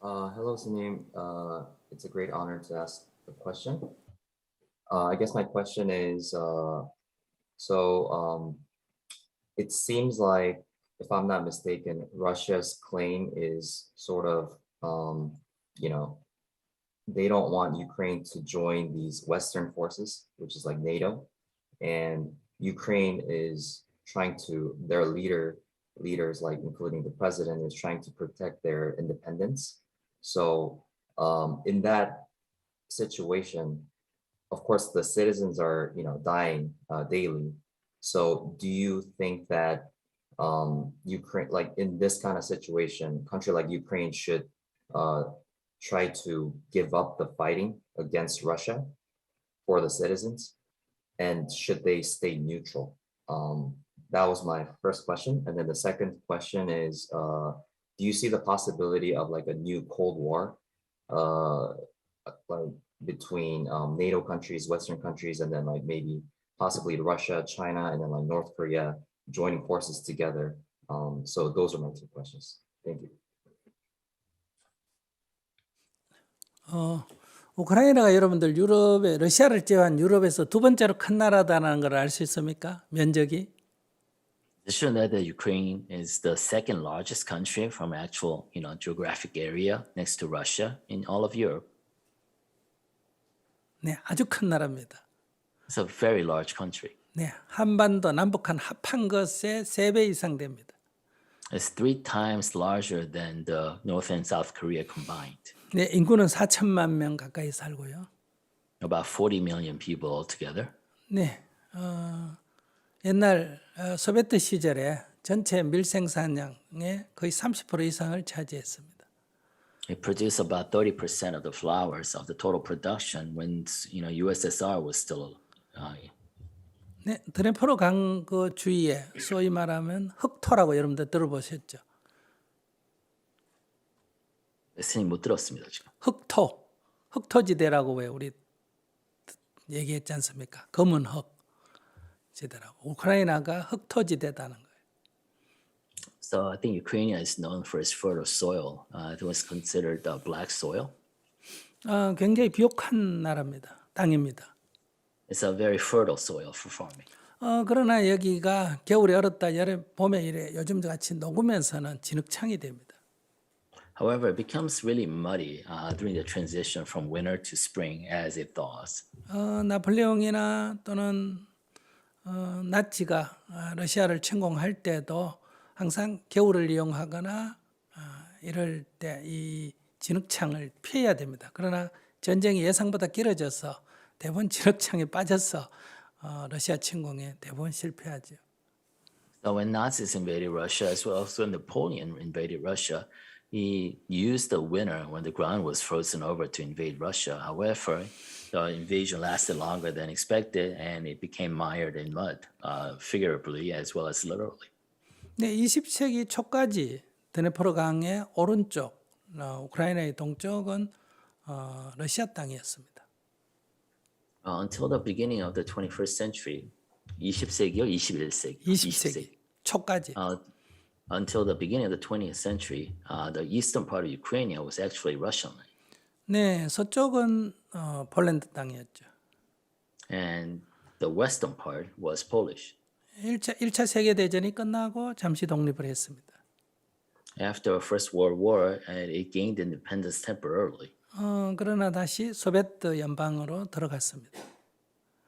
Hello, Sanim. It's a great honor to ask the question. I guess my question is, so it seems like, if I'm not mistaken, Russia's claim is sort of, you know, they don't want Ukraine to join these Western forces, which is like NATO, and Ukraine is trying to, their leaders, like including the president, is trying to protect their independence. So in that situation, of course, the citizens are, dying daily. So do you think that Ukraine, like in this kind of situation, country like Ukraine should uh, try to give up the fighting against Russia for the citizens? And should they stay neutral? That was my first question. And then the second question is, do you see the possibility of like a new Cold War, uh, like between NATO countries, Western countries, and then like maybe possibly Russia, China, and then like North Korea joining forces together? So those are my two questions. Thank you. 우크라이나가 여러분들 유럽에 러시아를 제외한 유럽에서 두 번째로 큰 나라다라는 걸 알 수 있습니까? 면적이? Is it true that the Ukraine is the second largest country from actual, geographic area next to Russia in all of Europe? 네, 아주 큰 나라입니다. It's a very large country. 네, 한반도 남북한 합한 것의 3배 이상 됩니다. It's 3 times larger than the North and South Korea combined. 네, 인구는 4천만 명 가까이 살고요. About 40 million people altogether. 네, 옛날 소비에트 시절에 전체 밀 생산량의 거의 30% 이상을 차지했습니다. It produced about 30% of the flowers of the total production when USSR was still. 네, 드네프로 강 그 주위에 소위 말하면 흑토라고 여러분들 들어보셨죠? 선생님 못 들었습니다 지금. 흑토지대라고 왜 우리 얘기했지 않습니까? 검은 흑 지대라고. 우크라이나가 흑토지대다는 거예요. So I think Ukraine is known for its fertile soil. It was considered black soil. 굉장히 비옥한 나라입니다. 땅입니다. It's a very fertile soil for farming. 그러나 여기가 겨울에 얼었다 봄에 이래 요즘 같이 녹으면서는 진흙창이 됩니다. However, it becomes really muddy during the transition from winter to spring as it thaws. 나폴레옹이나 또는 나치가 러시아를 침공할 때도 항상 겨울을 이용하거나 이럴 때 이 진흙창을 피해야 됩니다. 그러나 전쟁이 예상보다 길어져서 대부분 진흙창에 빠져서 러시아 침공에 대부분 실패하죠. So when Nazis invaded Russia, as well as when Napoleon invaded Russia, he used the winter when the ground was frozen over to invade Russia. However, the invasion lasted longer than expected, and it became mired in mud, figuratively as well as literally. 네, 20세기 초까지 드네프로 강의 오른쪽, 우크라이나의 동쪽은 러시아 땅이었습니다. Until the beginning of the 21st century, 20세기요, 21세기? 20세기 초까지. Until the beginning of the 20th century, the eastern part of Ukraine was actually Russian land. 네, 서쪽은 폴란드 땅이었죠. And the western part was Polish. 1차 세계대전이 끝나고 잠시 독립을 했습니다. After First World War, it gained independence temporarily. 그러나 다시 소비에트 연방으로 들어갔습니다.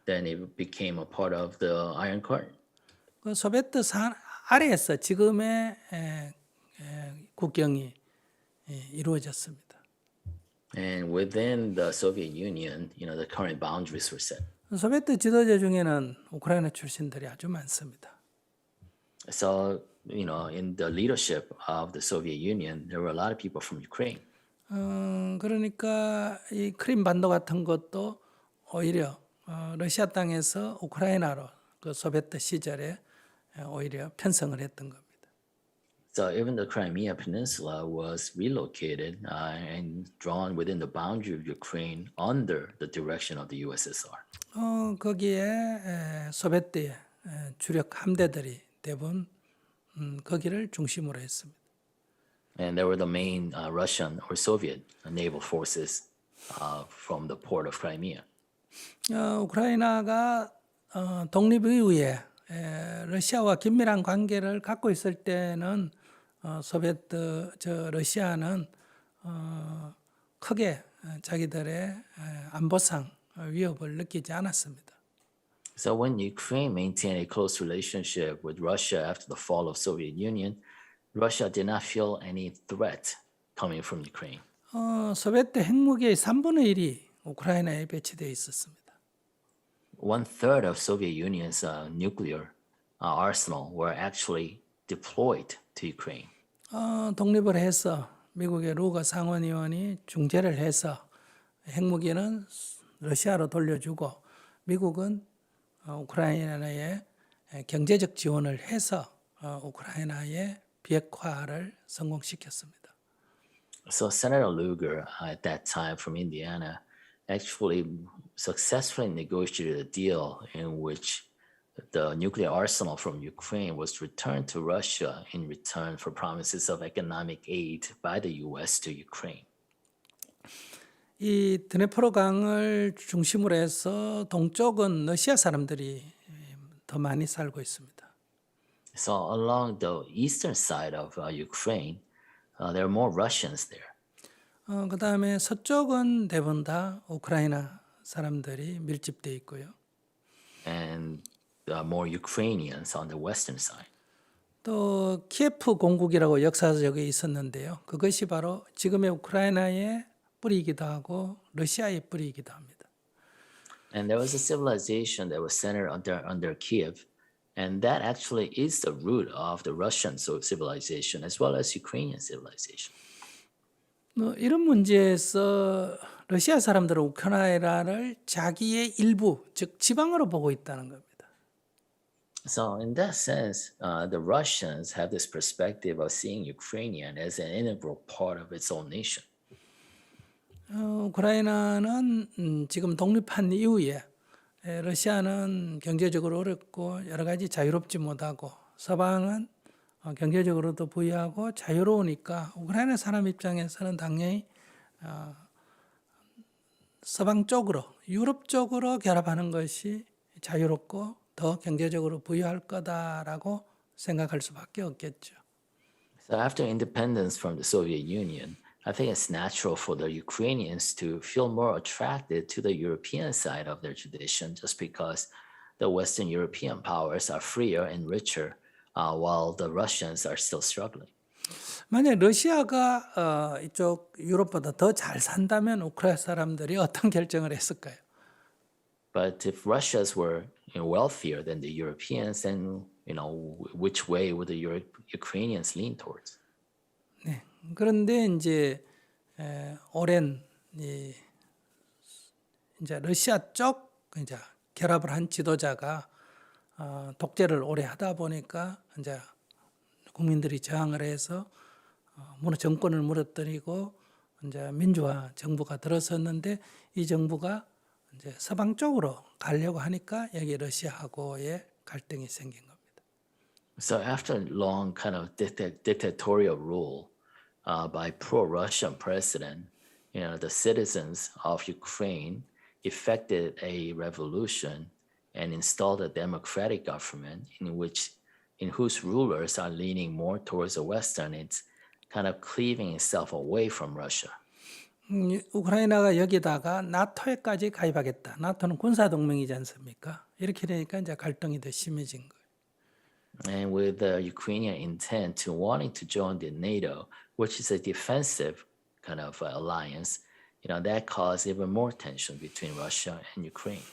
Then it became a part of the Iron Curtain. 그 소비에트 아래에서 지금의 국경이 이루어졌습니다. And within the Soviet Union, the current boundaries were set. 소비에트 지도자 중에는 우크라이나 출신들이 아주 많습니다. So, in the leadership of the Soviet Union, there were a lot of people from Ukraine. 그러니까 이 크림 반도 같은 것도 오히려 러시아 땅에서 우크라이나로 그 소비에트 시절에 오히려 편성을 했던 겁니다. So even the Crimea Peninsula was relocated and drawn within the boundary of Ukraine under the direction of the USSR. 거기에 소비에트의 주력 함대들이 대부분 거기를 중심으로 했습니다. And they were the main Russian or Soviet naval forces from the port of Crimea. 우크라이나가 독립 이후에 러시아와 긴밀한 관계를 갖고 있을 때는 소비에트 러시아는 크게 자기들의 안보상 위협을 느끼지 않았습니다. So when Ukraine maintained a close relationship with Russia after the fall of Soviet Union, Russia did not feel any threat coming from Ukraine. 소비에트 핵무기의 3분의 1이 우크라이나에 배치되어 있었습니다. 1/3 of Soviet Union's nuclear arsenal were actually deployed to Ukraine. 독립을 해서 미국의 루거 상원의원이 중재를 해서 핵무기는 러시아로 돌려주고 미국은 우크라이나에 경제적 지원을 해서 우크라이나의 비핵화를 성공시켰습니다. So Senator Lugar at that time from Indiana actually successfully negotiated a deal in which the nuclear arsenal from Ukraine was returned to Russia in return for promises of economic aid by the US to Ukraine. 이 드네프로 강을 중심으로 해서 동쪽은 러시아 사람들이 더 많이 살고 있습니다. So along the eastern side of Ukraine, there are more Russians there. 그 다음에 서쪽은 대부분 다 우크라이나 사람들이 밀집되어 있고요. And there are more Ukrainians on the western side. 또 키예프 공국이라고 역사적에 있었는데요. 그것이 바로 지금의 우크라이나의 뿌리이기도 하고 러시아의 뿌리이기도 합니다. And there was a civilization that was centered under Kiev, and that actually is the root of the Russian civilization as well as Ukrainian civilization. 이런 문제에서 러시아 사람들은 우크라이나를 자기의 일부, 즉 지방으로 보고 있다는 겁니다. So in that sense, the Russians have this perspective of seeing Ukrainian as an integral part of its own nation. 우크라이나는 지금 독립한 이후에 러시아는 경제적으로 어렵고 여러 가지 자유롭지 못하고 서방은 경제적으로도 부유하고 자유로우니까 우크라이나 사람 입장에서는 당연히 서방 쪽으로 유럽 쪽으로 결합하는 것이 자유롭고 더 경제적으로 부유할 거다라고 생각할 수밖에 없겠죠. So after independence from the Soviet Union, I think it's natural for the Ukrainians to feel more attracted to the European side of their tradition just because the Western European powers are freer and richer while the Russians are still struggling. 만약 러시아가 이쪽 유럽보다 더 잘 산다면 우크라이나 사람들이 어떤 결정을 했을까요? But if Russians were wealthier than the Europeans, then which way would the Ukrainians lean towards? 네. 그런데 이제 오랜 이제 러시아 쪽 이제 결합을 한 지도자가 독재를 오래 하다 보니까 이제 국민들이 저항을 해서 정권을 무너뜨리고 이제 민주화 정부가 들어섰는데 이 정부가 이제 서방 쪽으로 가려고 하니까 여기 러시아하고의 갈등이 생긴 겁니다. So after long kind of dictatorial rule by pro-Russian president, the citizens of Ukraine effected a revolution and installed a democratic government in whose rulers are leaning more towards the Western. It's kind of cleaving itself away from Russia. 우크라이나가 여기다가 나토에까지 가입하겠다. 나토는 군사 동맹이지 않습니까? 이렇게 되니까 이제 갈등이 더 심해진 거예요. And with the Ukrainian intent to wanting to join the NATO, which is a defensive kind of alliance, that caused even more tension between Russia and Ukraine.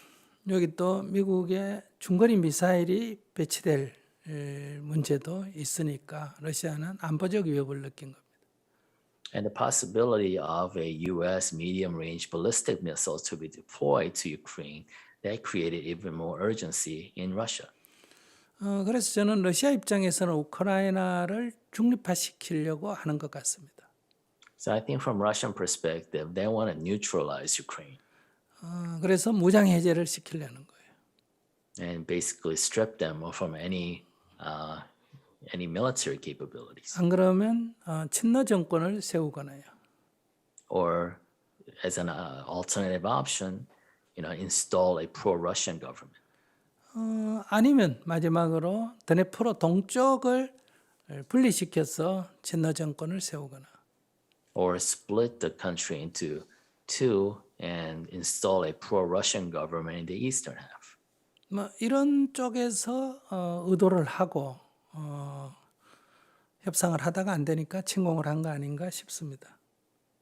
여기 또 미국의 중거리 미사일이 배치될 문제도 있으니까 러시아는 안보적 위협을 느낀 겁니다. And the possibility of a U.S. medium-range ballistic missiles to be deployed to Ukraine, that created even more urgency in Russia. 그래서 저는 러시아 입장에서는 우크라이나를 중립화시키려고 하는 것 같습니다. So I think from Russian perspective, they want to neutralize Ukraine. 그래서 무장 해제를 시키려는 거예요. And basically strip them from any any military capabilities, 안 그러면 친러 정권을 세우거나요. or as an alternative option, install a pro-Russian government. 아니면 마지막으로 드네프로 동쪽을 분리시켜서 친러 정권을 세우거나. Or split the country into two and install a pro-Russian government in the eastern half. 뭐 이런 쪽에서 의도를 하고 협상을 하다가 안 되니까 침공을 한 거 아닌가 싶습니다.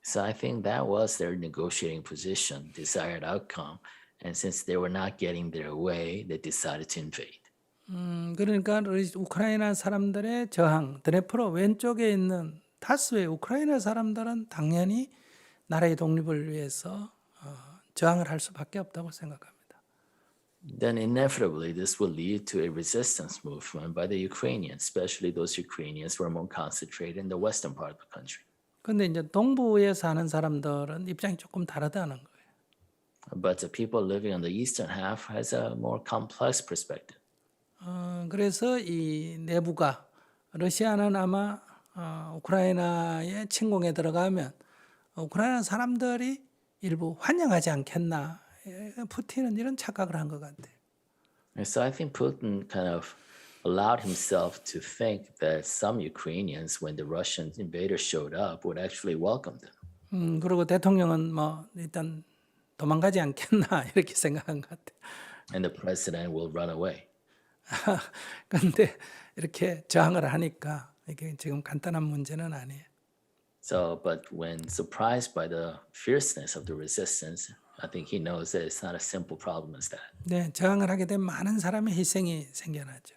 So I think that was their negotiating position, desired outcome. And since they were not getting their way, they decided to invade. 그러니까 우크라이나 사람들의 저항, 드네프로 왼쪽에 있는 다수의 우크라이나 사람들은 당연히 나라의 독립을 위해서 저항을 할 수밖에 없다고 생각합니다. Then inevitably, this will lead to a resistance movement by the Ukrainians, especially those Ukrainians who are more concentrated in the western part of the country. 근데 이제 동부에 사는 사람들은 입장이 조금 다르다는 거예요. But the people living on the eastern half has a more complex perspective. 그래서 이 내부가 러시아는 아마 우크라이나의 침공에 들어가면 우크라이나 사람들이 일부 환영하지 않겠나. 푸틴은 이런 착각을 한 것 같아요. And so I think Putin kind of allowed himself to think that some Ukrainians, when the Russian invaders showed up, would actually welcome them. 그리고 대통령은 뭐 일단 도망가지 않겠나 이렇게 생각한 것 같아요. And the president will run away. 그런데 이렇게 저항을 하니까 이게 지금 간단한 문제는 아니에요. So, but when surprised by the fierceness of the resistance, I think he knows that it's not a simple problem as that. 네, 저항을 하게 되면 많은 사람의 희생이 생겨나죠.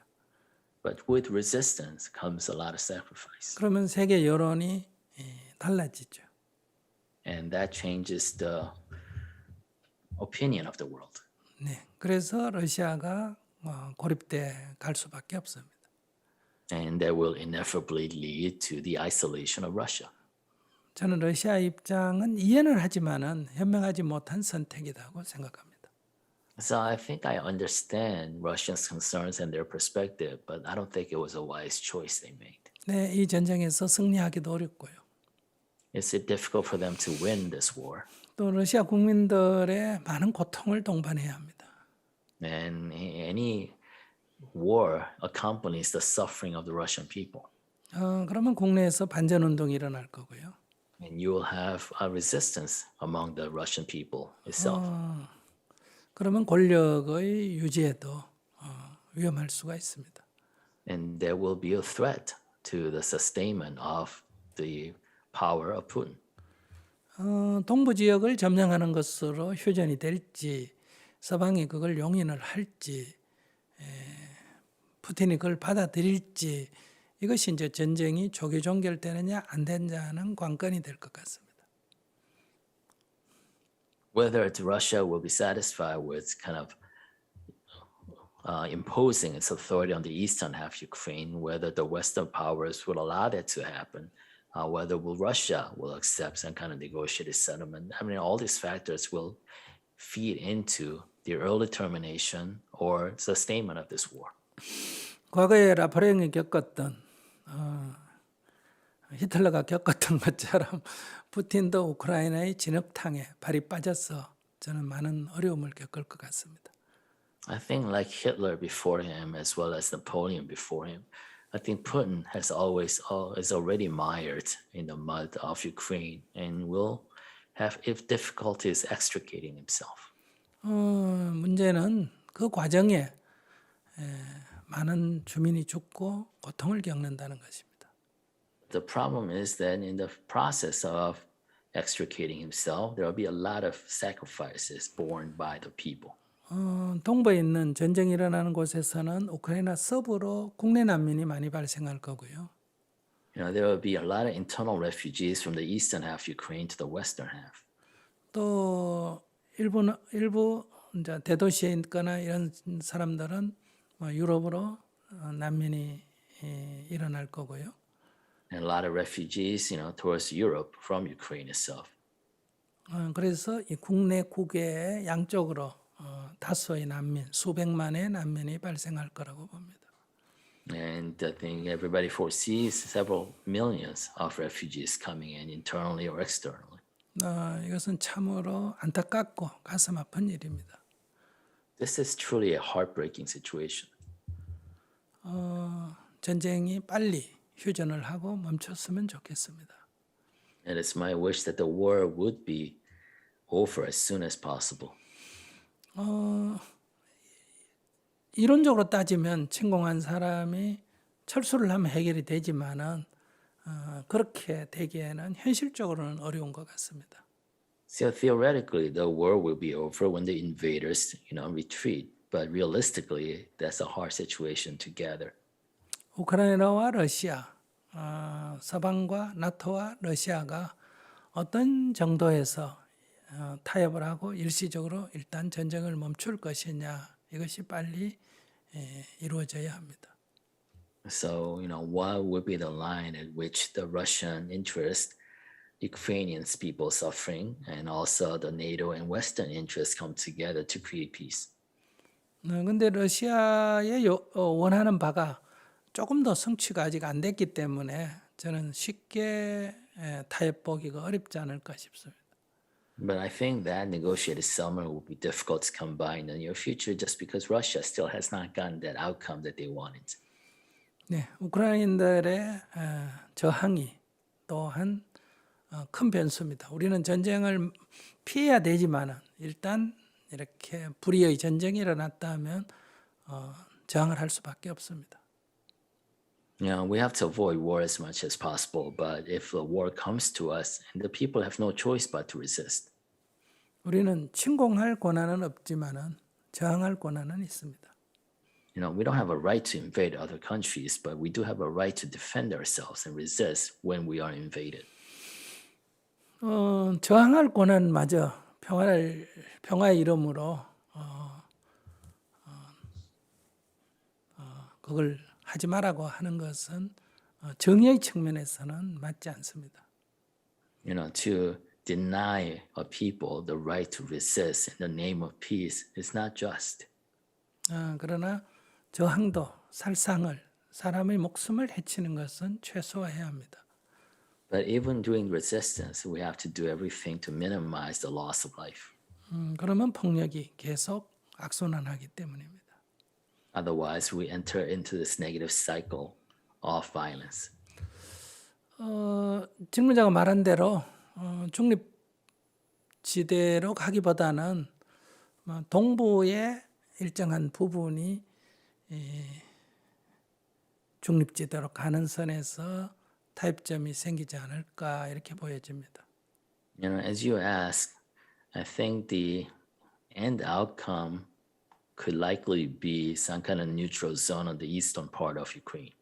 But with resistance comes a lot of sacrifice. 그러면 세계 여론이 달라지죠. And that changes the opinion of the world. 네, 그래서 러시아가 고립돼 갈 수밖에 없습니다. And that will inevitably lead to the isolation of Russia. 저는 러시아 입장은 이해는 하지만은 현명하지 못한 선택이라고 생각합니다. So I think I understand Russians' concerns and their perspective, but I don't think it was a wise choice they made. 네, 이 전쟁에서 승리하기도 어렵고요. It's difficult for them to win this war. 또 러시아 국민들의 많은 고통을 동반해야 합니다. And any war accompanies the suffering of the Russian people. 그러면 국내에서 반전 운동이 일어날 거고요. And you will have a resistance among the Russian people itself. 그러면 권력의 유지에도 위험할 수가 있습니다. And there will be a threat to the sustainment of the power of Putin. 동부 지역을 점령하는 것으로 휴전이 될지 서방이 그걸 용인을 할지 푸틴이 그걸 받아들일지 이것이 이제 전쟁이 조기 종결되느냐 안 되느냐는 관건이 될 것 같습니다. Whether Russia will be satisfied with kind of imposing its authority on the eastern half of Ukraine, whether the Western powers will allow that to happen, whether Russia will accept some kind of negotiated settlement. I mean, all these factors will feed into the early termination or sustainment of this war. 과거에 나폴레옹이 겪었던 히틀러가 겪었던 것처럼 푸틴도 우크라이나의 진흙탕에 발이 빠져서 저는 많은 어려움을 겪을 것 같습니다. I think like Hitler before him, as well as Napoleon before him, I think Putin has is already mired in the mud of Ukraine and will have difficulties extricating himself. 문제는 그 과정에 많은 주민이 죽고 고통을 겪는다는 것입니다. The problem is that in the process of extricating himself, there will be a lot of sacrifices borne by the people. 동부에 있는 전쟁이 일어나는 곳에서는 우크라이나 서부로 국내 난민이 많이 발생할 거고요. There will be a lot of internal refugees from the eastern half of Ukraine to the western half. 또 일부 이제 대도시에 있거나 이런 사람들은 유럽으로 난민이 일어날 거고요. And a lot of refugees, towards Europe from Ukraine itself. 그래서 이 국내 국외 양쪽으로 다수의 난민, 수백만의 난민이 발생할 거라고 봅니다. And I think everybody foresees several millions of refugees coming in internally or externally. 이것은 참으로 안타깝고 가슴 아픈 일입니다. This is truly a heartbreaking situation. 전쟁이 빨리 휴전을 하고 멈췄으면 좋겠습니다. It is my wish that the war would be over as soon as possible. 이론적으로 따지면 침공한 사람이 철수를 하면 해결이 되지만은 그렇게 되기에는 현실적으로는 어려운 것 같습니다. So theoretically, the war will be over when the invaders, retreat. But realistically, that's a hard situation to gather. 우크라이나와 러시아, 서방과 나토와 러시아가 어떤 정도에서 타협을 하고 일시적으로 일단 전쟁을 멈출 것이냐 이것이 빨리 이루어져야 합니다. So, what would be the line at which the Russian interest, Ukrainian people suffering, and also the NATO and Western interests come together to create peace? 근데 러시아의 원하는 바가 조금 더 성취가 아직 안 됐기 때문에 저는 쉽게 타협 보기가 어렵지 않을까 싶습니다. But I think that negotiated settlement will be difficult to come by in the near future just because Russia still has not gotten that outcome that they wanted. 네, 우크라이나인들의 저항이 또한 큰 변수입니다. 우리는 전쟁을 피해야 되지만은 일단 이렇게 불의의 전쟁이 일어났다 하면 저항을 할 수밖에 없습니다. We have to avoid war as much as possible, but if the war comes to us, the people have no choice but to resist. 우리는 침공할 권한은 없지만은 저항할 권한은 있습니다. We don't have a right to invade other countries, but we do have a right to defend ourselves and resist when we are invaded. 저항할 권한마저 평화의 이름으로 그걸 하지 말라고 하는 것은 정의의 측면에서는 맞지 않습니다. To deny a people the right to resist in the name of peace is not just. 그러나 저항도 살상을 사람의 목숨을 해치는 것은 최소화해야 합니다. But even during resistance, we have to do everything to minimize the loss of life. 그러면 폭력이 계속 악순환하기 때문입니다. Otherwise, we enter into this negative cycle of violence. 질문자가 말한 대로 중립지대로 가기보다는 동부의 일정한 부분이 중립지대로 가는 선에서 타협점이 생기지 않을까 이렇게 보여집니다. As you ask, I think the end outcome could likely be some kind of neutral zone on the eastern part of Ukraine.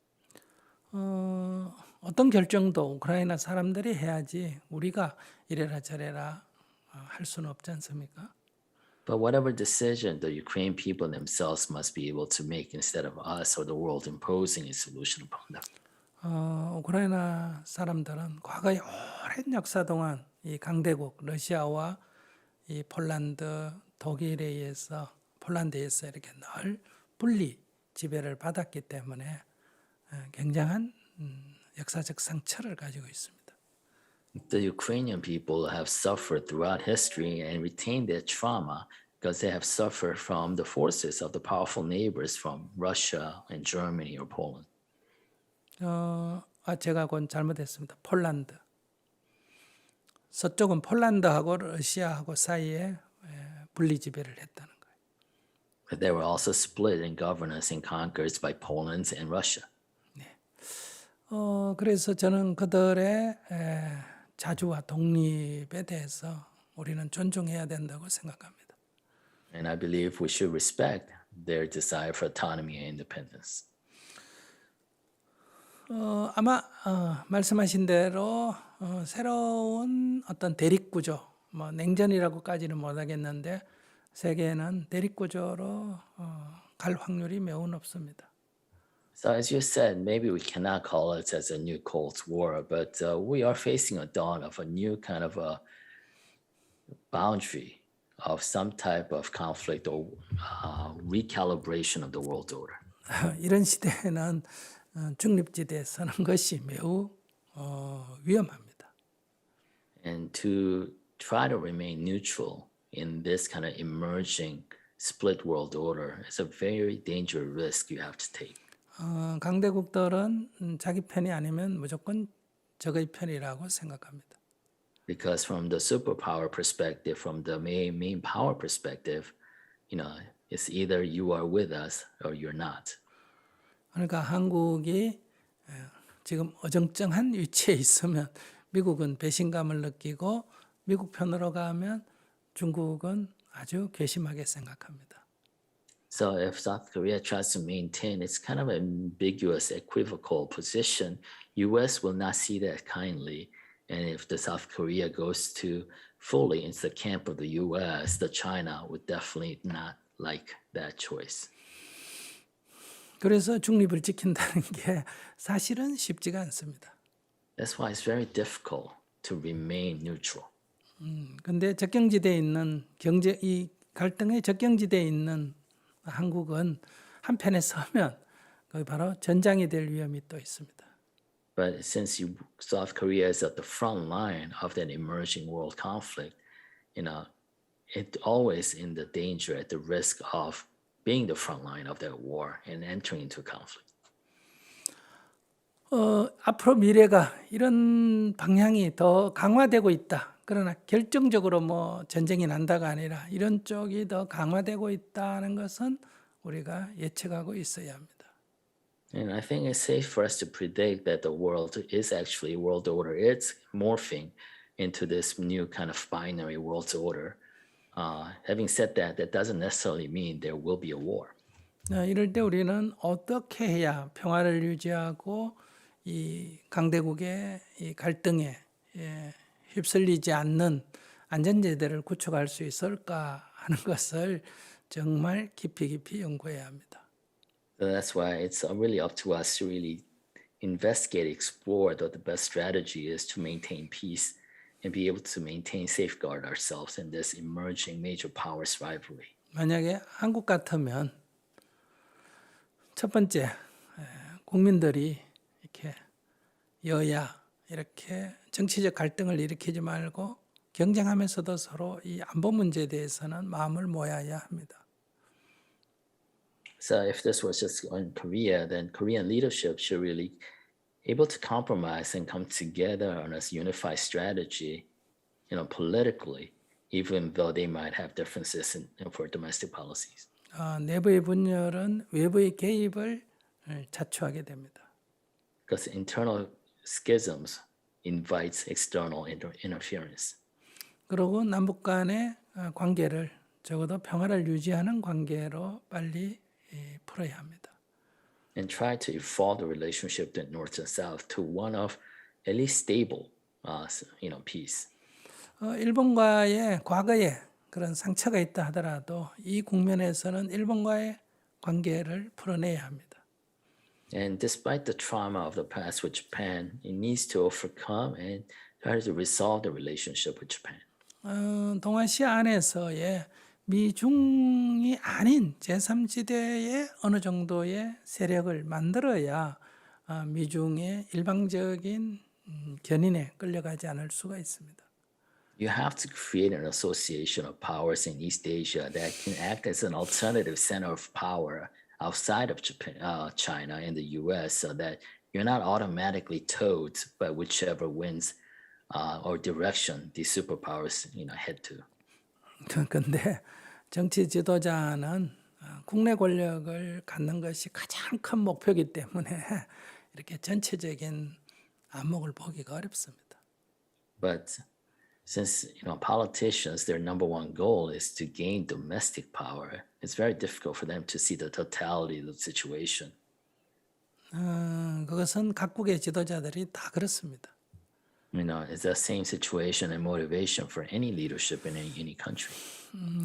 어떤 결정도 우크라이나 사람들이 해야지 우리가 이래라 저래라 할 수는 없지 않습니까? But whatever decision the Ukrainian people themselves must be able to make instead of us or the world imposing a solution upon them. 우크라이나 사람들은 과거의 오랜 역사 동안 이 강대국 러시아와 이 폴란드에 의해서 이렇게 늘 분리 지배를 받았기 때문에 굉장한 역사적 상처를 가지고 있습니다. The Ukrainian people have suffered throughout history and retained their trauma because they have suffered from the forces of the powerful neighbors from Russia and Germany or Poland. 제가 곧 잘못했습니다. 폴란드. 서쪽은 폴란드하고 러시아하고 사이에 분리 지배를 했다는 거예요. But they were also split in governance and conquered by Poland and Russia. 그래서 저는 그들의 자주와 독립에 대해서 우리는 존중해야 된다고 생각합니다. And I believe we should respect their desire for autonomy and independence. 아마 말씀하신 대로 새로운 어떤 대립구조, 냉전이라고까지는 못하겠는데 세계는 대립구조로 갈 확률이 매우 높습니다. So as you said, maybe we cannot call it as a new Cold War, but we are facing a dawn of a new kind of a boundary of some type of conflict or recalibration of the world order. 이런 시대에는 중립지대에 서는 것이 매우 위험합니다. And to try to remain neutral in this kind of emerging split world order is a very dangerous risk you have to take. 강대국들은 자기 편이 아니면 무조건 적의 편이라고 생각합니다. Because from the superpower perspective, from the main power perspective, it's either you are with us or you're not. 그러니까 한국이 지금 어정쩡한 위치에 있으면 미국은 배신감을 느끼고 미국 편으로 가면 중국은 아주 괘씸하게 생각합니다. So if South Korea tries to maintain its kind of ambiguous, equivocal position, U.S. will not see that kindly. And if the South Korea goes to fully into the camp of the U.S., the China would definitely not like that choice. 그래서 중립을 지킨다는 게 사실은 쉽지가 않습니다. That's why it's very difficult to remain neutral. 근데 적경지대에 있는 이 갈등의 적경지대에 있는 한국은 한편에 서면 거기 바로 전장이 될 위험이 또 있습니다. But since South Korea is at the front line of that emerging world conflict, it always in the danger, at the risk of being the front line of that war and entering into conflict. 앞으로 미래가 이런 방향이 더 강화되고 있다. 그러나 결정적으로 뭐 전쟁이 난다가 아니라 이런 쪽이 더 강화되고 있다는 것은 우리가 예측하고 있어야 합니다. And I think it's safe for us to predict that the world order is morphing into this new kind of binary world order. Having said that, that doesn't necessarily mean there will be a war. 이럴 때 우리는 어떻게 해야 평화를 유지하고 이 강대국의 이 갈등에 휩쓸리지 않는 안전제도를 구축할 수 있을까 하는 것을 정말 깊이 연구해야 합니다. So that's why it's really up to us to really investigate, explore what the best strategy is to maintain peace and be able to maintain, safeguard ourselves in this emerging major powers rivalry. 만약에 한국 같으면 첫 번째 국민들이 이렇게 여야 이렇게 정치적 갈등을 일으키지 말고 경쟁하면서도 서로 이 안보 문제에 대해서는 마음을 모아야 합니다. So if this was just in Korea, then Korean leadership should really able to compromise and come together on a unified strategy, politically, even though they might have differences for domestic policies. 내부의 분열은 외부의 개입을 자초하게 됩니다. Because internal schisms invites external interference. 그리고 남북 간의 관계를 적어도 평화를 유지하는 관계로 빨리 풀어야 합니다. And try to evolve the relationship to North and South to one of at least stable, peace. 일본과의 과거에 그런 상처가 있다 하더라도 이 국면에서는 일본과의 관계를 풀어내야 합니다. And despite the trauma of the past with Japan, it needs to overcome and try to resolve the relationship with Japan. 동아시아 안에서의 미중이 아닌 제3지대의 어느 정도의 세력을 만들어야 미중의 일방적인 견인에 끌려가지 않을 수가 있습니다. You have to create an association of powers in East Asia that can act as an alternative center of power outside of Japan, China and the U.S. so that you're not automatically towed by whichever winds or direction these superpowers head to. 근데 정치 지도자는 국내 권력을 갖는 것이 가장 큰 목표이기 때문에 이렇게 전체적인 안목을 보기가 어렵습니다. But since politicians, their number one goal is to gain domestic power, it's very difficult for them to see the totality of the situation. 그것은 각국의 지도자들이 다 그렇습니다. It's the same situation and motivation for any leadership in any country.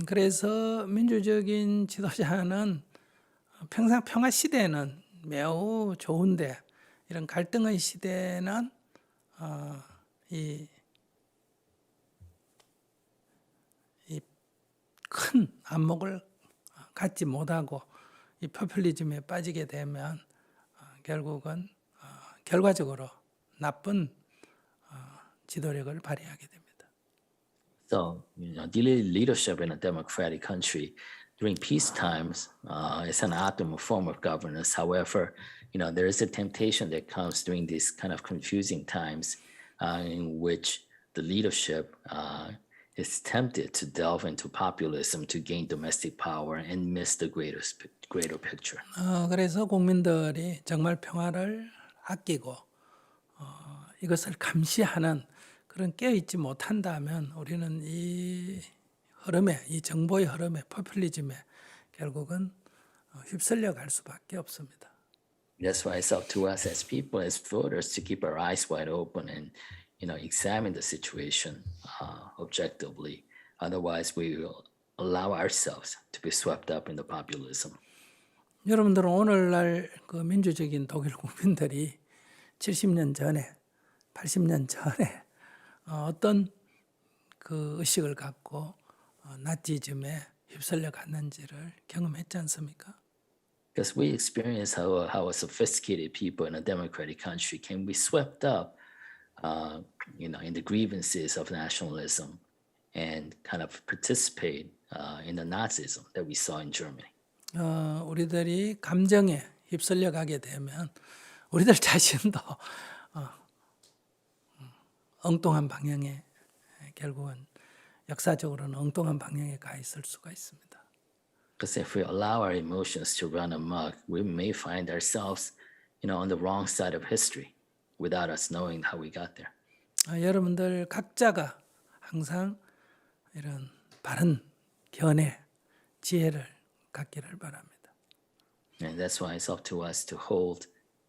그래서 민주적인 지도자는 평상 평화 시대는 매우 좋은데 이런 갈등의 시대는 이 큰 안목을 갖지 못하고 이 포퓰리즘에 빠지게 되면 결국은 결과적으로 나쁜 지도력을 발휘하게 됩니다. So, leadership in a democratic country during peace times is an optimal form of governance. However, there is a temptation that comes during these kind of confusing times in which the leadership is tempted to delve into populism to gain domestic power and miss the greater picture. 그래서 국민들이 정말 평화를 아끼고 이것을 감시하는 그런 깨어있지 못한다면 우리는 이 흐름에, 이 정보의 흐름에, 포퓰리즘에 결국은 휩쓸려 갈 수밖에 없습니다. That's why it's up to us as people, as voters, to keep our eyes wide open and examine the situation objectively. Otherwise, we will allow ourselves to be swept up in the populism. 여러분들은 오늘날 그 민주적인 독일 국민들이 70년 전에, 80년 전에 어떤 그 의식을 갖고 나치즘에 휩쓸려 갔는지를 경험했지 않습니까? Because we experience how a sophisticated people in a democratic country can be swept up, in the grievances of nationalism and kind of participate in the Nazism that we saw in Germany. 우리들이 감정에 휩쓸려 가게 되면 우리들 자신도 엉뚱한 방향에 결국은 역사적으로는 엉뚱한 방향에 가 있을 수가 있습니다. Because if we allow our emotions to run amok, we may find ourselves, on the wrong side of history without us knowing how we got there. 여러분들 각자가 항상 이런 바른 견해, 지혜를 갖기를 바랍니다. And that's why it's up to us to hold,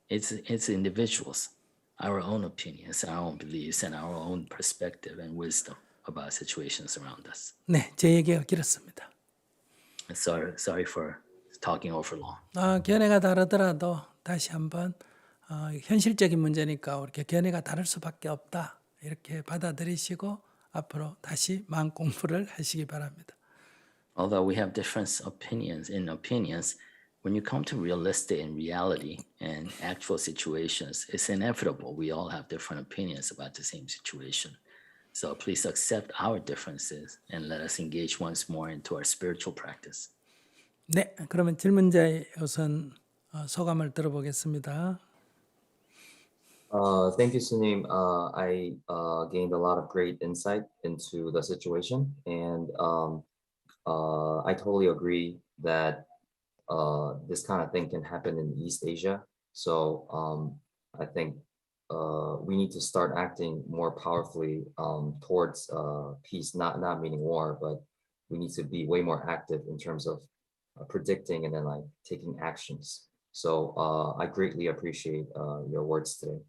it's individuals, our own opinions, our own beliefs, and our own perspective and wisdom about situations around us. 네, 제 얘기가 길었습니다. Sorry for talking over long. 견해가 다르더라도 다시 한번 현실적인 문제니까 우리 견해가 다를 수밖에 없다. 이렇게 받아들이시고 앞으로 다시 마음 공부를 하시기 바랍니다. Although we have different opinions, when you come to realistic and reality and actual situations, it's inevitable. We all have different opinions about the same situation. So please accept our differences and let us engage once more into our spiritual practice. 네, 그러면 질문자의 우선 소감을 들어보겠습니다. Thank you, Sunim. I gained a lot of great insight into the situation, and I totally agree that this kind of thing can happen in East Asia. So I think we need to start acting more powerfully towards peace, not meaning war, but we need to be way more active in terms of predicting and then like taking actions. So I greatly appreciate your words today.